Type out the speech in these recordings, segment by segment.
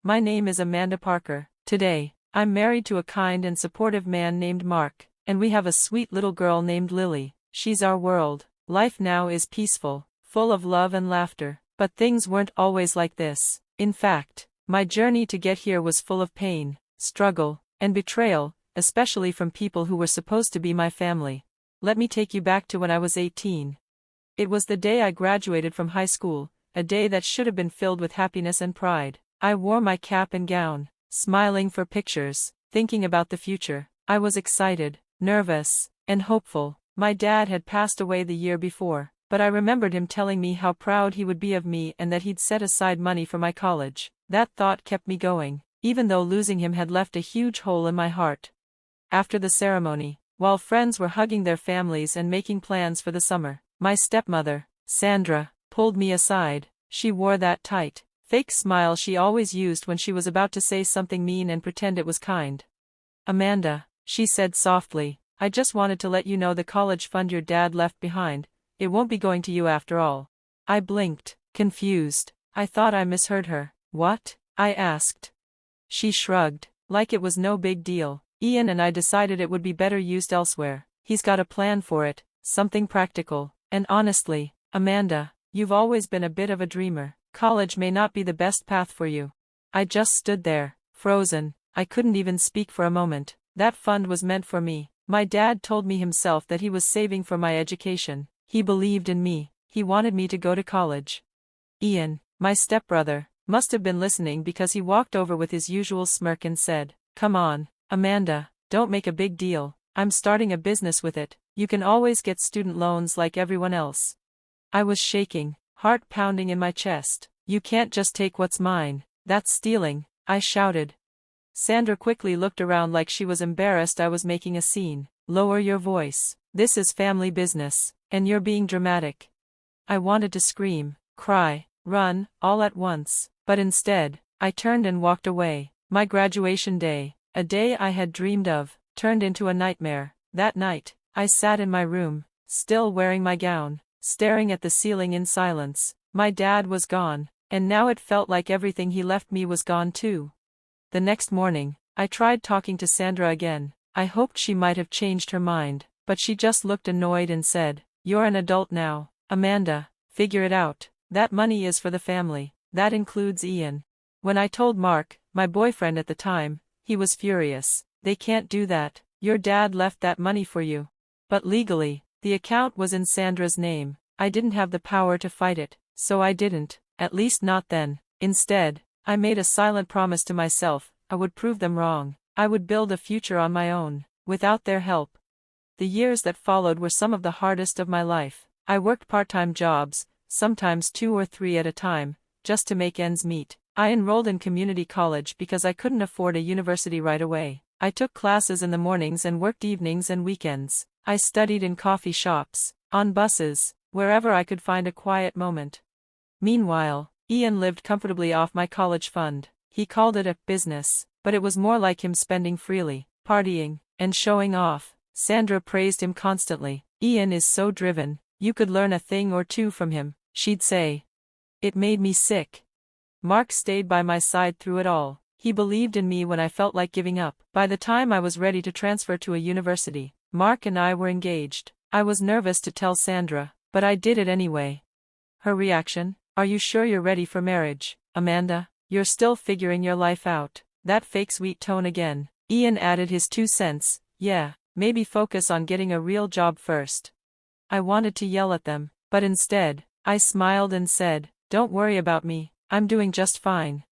My name is Amanda Parker. Today, I'm married to a kind and supportive man named Mark, and we have a sweet little girl named Lily. She's our world. Life now is peaceful, full of love and laughter, but things weren't always like this. In fact, my journey to get here was full of pain, struggle, and betrayal, especially from people who were supposed to be my family. Let me take you back to when I was 18. It was the day I graduated from high school, a day that should have been filled with happiness and pride. I wore my cap and gown, smiling for pictures, thinking about the future. I was excited, nervous, and hopeful. My dad had passed away the year before, but I remembered him telling me how proud he would be of me and that he'd set aside money for my college. That thought kept me going, even though losing him had left a huge hole in my heart. After the ceremony, while friends were hugging their families and making plans for the summer, my stepmother, Sandra, pulled me aside. She wore that tight, fake smile she always used when she was about to say something mean and pretend it was kind. "Amanda," she said softly, "I just wanted to let you know the college fund your dad left behind, it won't be going to you after all." I blinked, confused. I thought I misheard her. "What?" I asked. She shrugged, like it was no big deal. "Ian and I decided it would be better used elsewhere. He's got a plan for it, something practical. And honestly, Amanda, you've always been a bit of a dreamer. College may not be the best path for you." I just stood there, frozen. I couldn't even speak for a moment. That fund was meant for me. My dad told me himself that he was saving for my education. He believed in me. He wanted me to go to college. Ian, my stepbrother, must have been listening because he walked over with his usual smirk and said, "Come on, Amanda, don't make a big deal. I'm starting a business with it. You can always get student loans like everyone else." I was shaking, heart pounding in my chest. "You can't just take what's mine. That's stealing," I shouted. Sandra quickly looked around like she was embarrassed I was making a scene. "Lower your voice. This is family business, and you're being dramatic." I wanted to scream, cry, run, all at once, but instead, I turned and walked away. My graduation day, a day I had dreamed of, turned into a nightmare. That night, I sat in my room, still wearing my gown, staring at the ceiling in silence. My dad was gone, and now it felt like everything he left me was gone too. The next morning, I tried talking to Sandra again. I hoped she might have changed her mind, but she just looked annoyed and said, "You're an adult now, Amanda, figure it out. That money is for the family. That includes Ian." When I told Mark, my boyfriend at the time, he was furious. "They can't do that. Your dad left that money for you." But legally, the account was in Sandra's name. I didn't have the power to fight it, so I didn't, at least not then. Instead, I made a silent promise to myself. I would prove them wrong. I would build a future on my own, without their help. The years that followed were some of the hardest of my life. I worked part-time jobs, sometimes 2 or 3 at a time, just to make ends meet. I enrolled in community college because I couldn't afford a university right away. I took classes in the mornings and worked evenings and weekends. I studied in coffee shops, on buses, wherever I could find a quiet moment. Meanwhile, Ian lived comfortably off my college fund. He called it a business, but it was more like him spending freely, partying, and showing off. Sandra praised him constantly. "Ian is so driven, you could learn a thing or two from him," she'd say. It made me sick. Mark stayed by my side through it all. He believed in me when I felt like giving up. By the time I was ready to transfer to a university, Mark and I were engaged. I was nervous to tell Sandra, but I did it anyway. Her reaction? "Are you sure you're ready for marriage, Amanda? You're still figuring your life out." That fake sweet tone again. Ian added his 2 cents. "Yeah, maybe focus on getting a real job first." I wanted to yell at them, but instead, I smiled and said, "Don't worry about me, I'm doing just fine."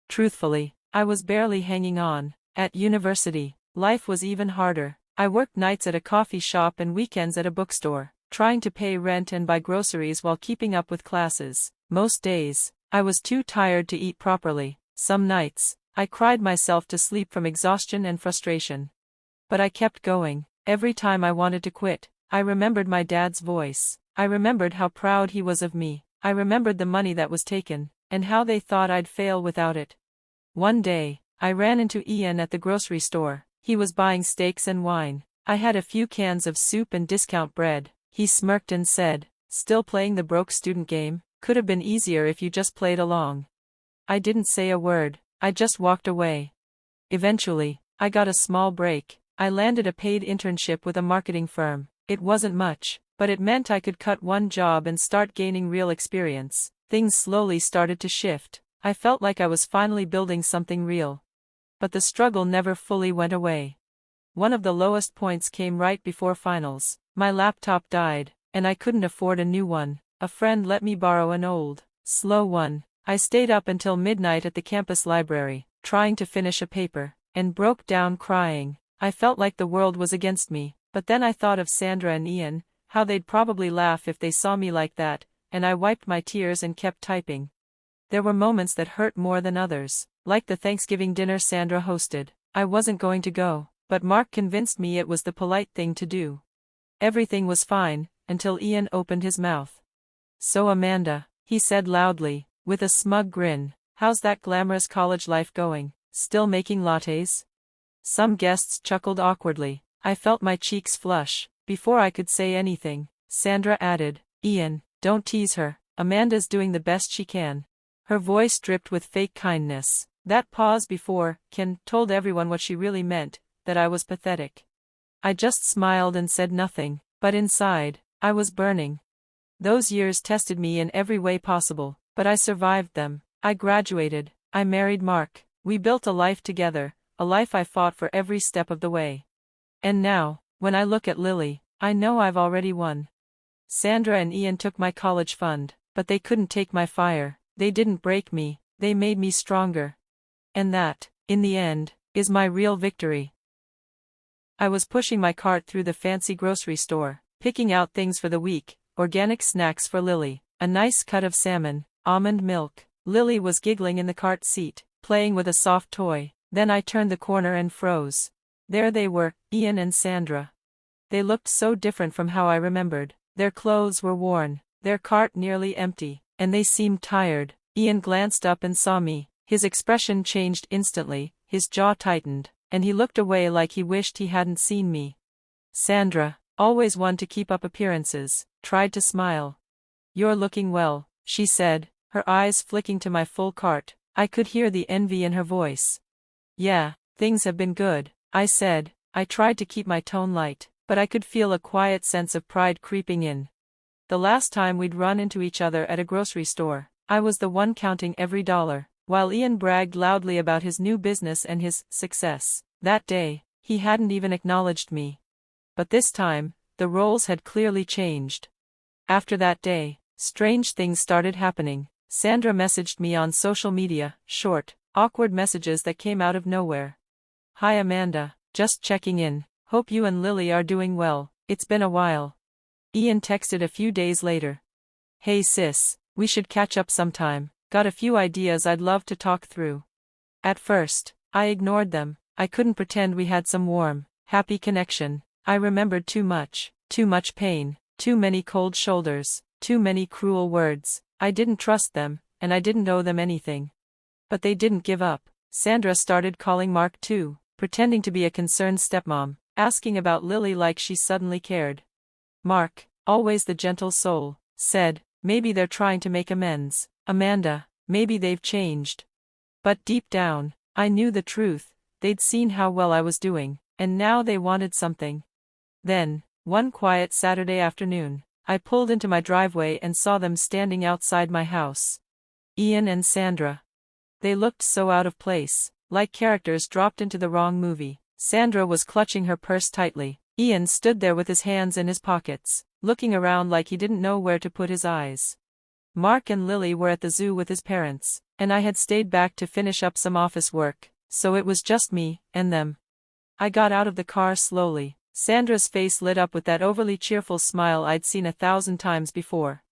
Truthfully, I was barely hanging on. At university, life was even harder. I worked nights at a coffee shop and weekends at a bookstore, trying to pay rent and buy groceries while keeping up with classes. Most days, I was too tired to eat properly. Some nights, I cried myself to sleep from exhaustion and frustration. But I kept going. Every time I wanted to quit, I remembered my dad's voice. I remembered how proud he was of me. I remembered the money that was taken, and how they thought I'd fail without it. One day, I ran into Ian at the grocery store. He was buying steaks and wine. I had a few cans of soup and discount bread. He smirked and said, "Still playing the broke student game? Could have been easier if you just played along." I didn't say a word. I just walked away. Eventually, I got a small break. I landed a paid internship with a marketing firm. It wasn't much, but it meant I could cut one job and start gaining real experience. Things slowly started to shift. I felt like I was finally building something real. But the struggle never fully went away. One of the lowest points came right before finals. My laptop died, and I couldn't afford a new one. A friend let me borrow an old, slow one. I stayed up until midnight at the campus library, trying to finish a paper, and broke down crying. I felt like the world was against me, but then I thought of Sandra and Ian, how they'd probably laugh if they saw me like that, and I wiped my tears and kept typing. There were moments that hurt more than others, like the Thanksgiving dinner Sandra hosted. I wasn't going to go, but Mark convinced me it was the polite thing to do. Everything was fine, until Ian opened his mouth. "So Amanda," he said loudly, with a smug grin, "how's that glamorous college life going? Still making lattes?" Some guests chuckled awkwardly. I felt my cheeks flush. Before I could say anything, Sandra added, "Ian, don't tease her. Amanda's doing the best she can." Her voice dripped with fake kindness. That pause before Ken told everyone what she really meant, that I was pathetic. I just smiled and said nothing, but inside, I was burning. Those years tested me in every way possible, but I survived them. I graduated, I married Mark, we built a life together, a life I fought for every step of the way. And now, when I look at Lily, I know I've already won. Sandra and Ian took my college fund, but they couldn't take my fire. They didn't break me, they made me stronger. And that, in the end, is my real victory. I was pushing my cart through the fancy grocery store, picking out things for the week, organic snacks for Lily, a nice cut of salmon, almond milk. Lily was giggling in the cart seat, playing with a soft toy. Then I turned the corner and froze. There they were, Ian and Sandra. They looked so different from how I remembered. Their clothes were worn, their cart nearly empty, and they seemed tired. Ian glanced up and saw me. His expression changed instantly, his jaw tightened, and he looked away like he wished he hadn't seen me. Sandra, always one to keep up appearances, tried to smile. "You're looking well," she said, her eyes flicking to my full cart. I could hear the envy in her voice. "Yeah, things have been good," I said. I tried to keep my tone light, but I could feel a quiet sense of pride creeping in. The last time we'd run into each other at a grocery store, I was the one counting every dollar, while Ian bragged loudly about his new business and his success. That day, he hadn't even acknowledged me. But this time, the roles had clearly changed. After that day, strange things started happening. Sandra messaged me on social media, short, awkward messages that came out of nowhere. "Hi Amanda, just checking in, hope you and Lily are doing well, it's been a while." Ian texted a few days later. "Hey sis, we should catch up sometime, got a few ideas I'd love to talk through." At first, I ignored them. I couldn't pretend we had some warm, happy connection. I remembered too much pain, too many cold shoulders, too many cruel words. I didn't trust them, and I didn't owe them anything. But they didn't give up. Sandra started calling Mark too, pretending to be a concerned stepmom, asking about Lily like she suddenly cared. Mark, always the gentle soul, said, "Maybe they're trying to make amends, Amanda, maybe they've changed." But deep down, I knew the truth. They'd seen how well I was doing, and now they wanted something. Then, one quiet Saturday afternoon, I pulled into my driveway and saw them standing outside my house. Ian and Sandra. They looked so out of place, like characters dropped into the wrong movie. Sandra was clutching her purse tightly. Ian stood there with his hands in his pockets, looking around like he didn't know where to put his eyes. Mark and Lily were at the zoo with his parents, and I had stayed back to finish up some office work, so it was just me and them. I got out of the car slowly. Sandra's face lit up with that overly cheerful smile I'd seen 1,000 times before.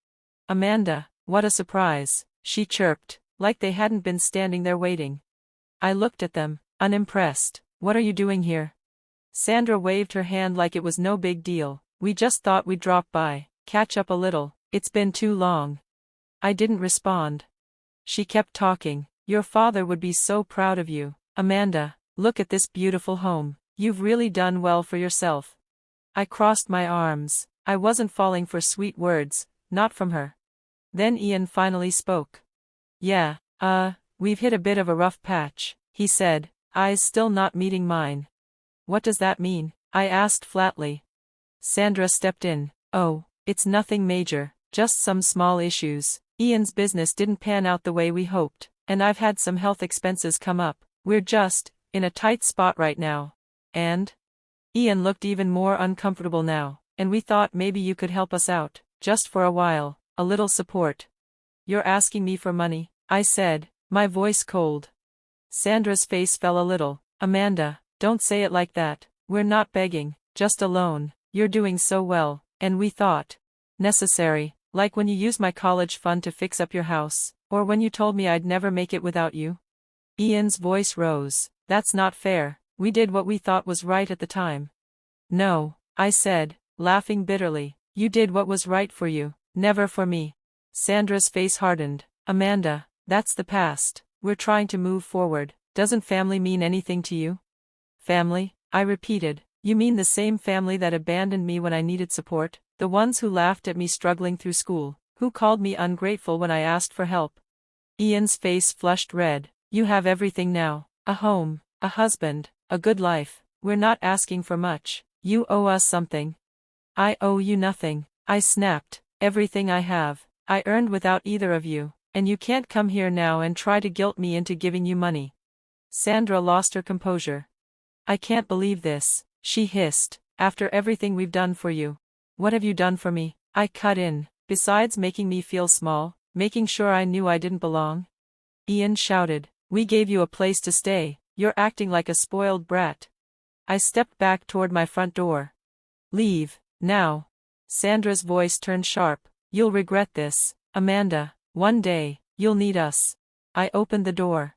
"Amanda, what a surprise," she chirped, like they hadn't been standing there waiting. I looked at them, unimpressed. "What are you doing here?" Sandra waved her hand like it was no big deal. "We just thought we'd drop by, catch up a little, it's been too long." I didn't respond. She kept talking. "Your father would be so proud of you, Amanda, look at this beautiful home. You've really done well for yourself." I crossed my arms. I wasn't falling for sweet words, not from her. Then Ian finally spoke. "Yeah, we've hit a bit of a rough patch, he said, eyes still not meeting mine. What does that mean? I asked flatly. Sandra stepped in. Oh, it's nothing major, just some small issues. Ian's business didn't pan out the way we hoped, and I've had some health expenses come up. We're just in a tight spot right now. And? Ian looked even more uncomfortable now, and we thought maybe you could help us out, just for a while, a little support. You're asking me for money, I said, my voice cold. Sandra's face fell a little. Amanda, don't say it like that. We're not begging, just a loan. You're doing so well, and we thought necessary, like when you used my college fund to fix up your house, or when you told me I'd never make it without you. Ian's voice rose. That's not fair. We did what we thought was right at the time. No, I said, laughing bitterly. You did what was right for you, never for me. Sandra's face hardened. Amanda, that's the past. We're trying to move forward. Doesn't family mean anything to you? Family? I repeated. You mean the same family that abandoned me when I needed support? The ones who laughed at me struggling through school, who called me ungrateful when I asked for help? Ian's face flushed red. You have everything now. A home, a husband, a good life. We're not asking for much. You owe us something. I owe you nothing, I snapped. Everything I have, I earned without either of you, and you can't come here now and try to guilt me into giving you money. Sandra lost her composure. I can't believe this, she hissed. After everything we've done for you. What have you done for me? I cut in. Besides making me feel small, making sure I knew I didn't belong? Ian shouted. We gave you a place to stay. You're acting like a spoiled brat. I stepped back toward my front door. Leave, now. Sandra's voice turned sharp. You'll regret this, Amanda. One day, you'll need us. I opened the door.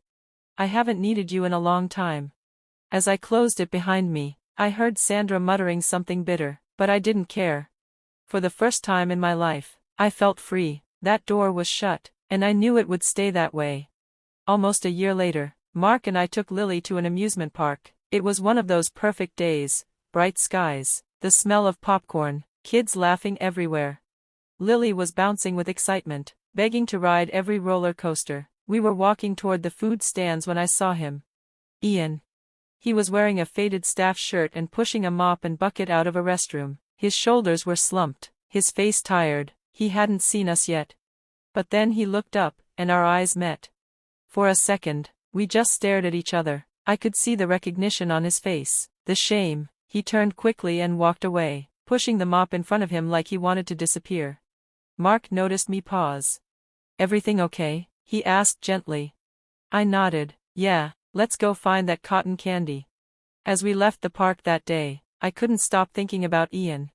I haven't needed you in a long time. As I closed it behind me, I heard Sandra muttering something bitter, but I didn't care. For the first time in my life, I felt free. That door was shut, and I knew it would stay that way. Almost a year later, Mark and I took Lily to an amusement park. It was one of those perfect days, bright skies, the smell of popcorn, kids laughing everywhere. Lily was bouncing with excitement, begging to ride every roller coaster. We were walking toward the food stands when I saw him. Ian. He was wearing a faded staff shirt and pushing a mop and bucket out of a restroom. His shoulders were slumped, his face tired. He hadn't seen us yet. But then he looked up, and our eyes met. For a second, we just stared at each other. I could see the recognition on his face, the shame. He turned quickly and walked away, pushing the mop in front of him like he wanted to disappear. Mark noticed me pause. Everything okay? He asked gently. I nodded. Yeah, let's go find that cotton candy. As we left the park that day, I couldn't stop thinking about Ian.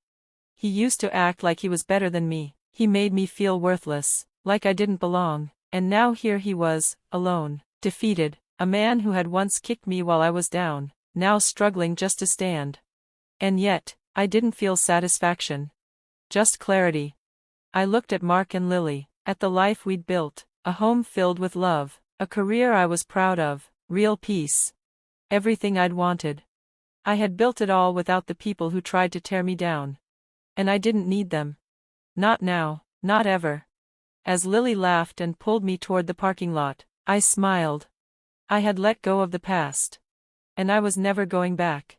He used to act like he was better than me. He made me feel worthless, like I didn't belong, and now here he was, alone, defeated, a man who had once kicked me while I was down, now struggling just to stand. And yet, I didn't feel satisfaction. Just clarity. I looked at Mark and Lily, at the life we'd built, a home filled with love, a career I was proud of, real peace. Everything I'd wanted. I had built it all without the people who tried to tear me down. And I didn't need them. Not now, not ever. As Lily laughed and pulled me toward the parking lot, I smiled. I had let go of the past. And I was never going back.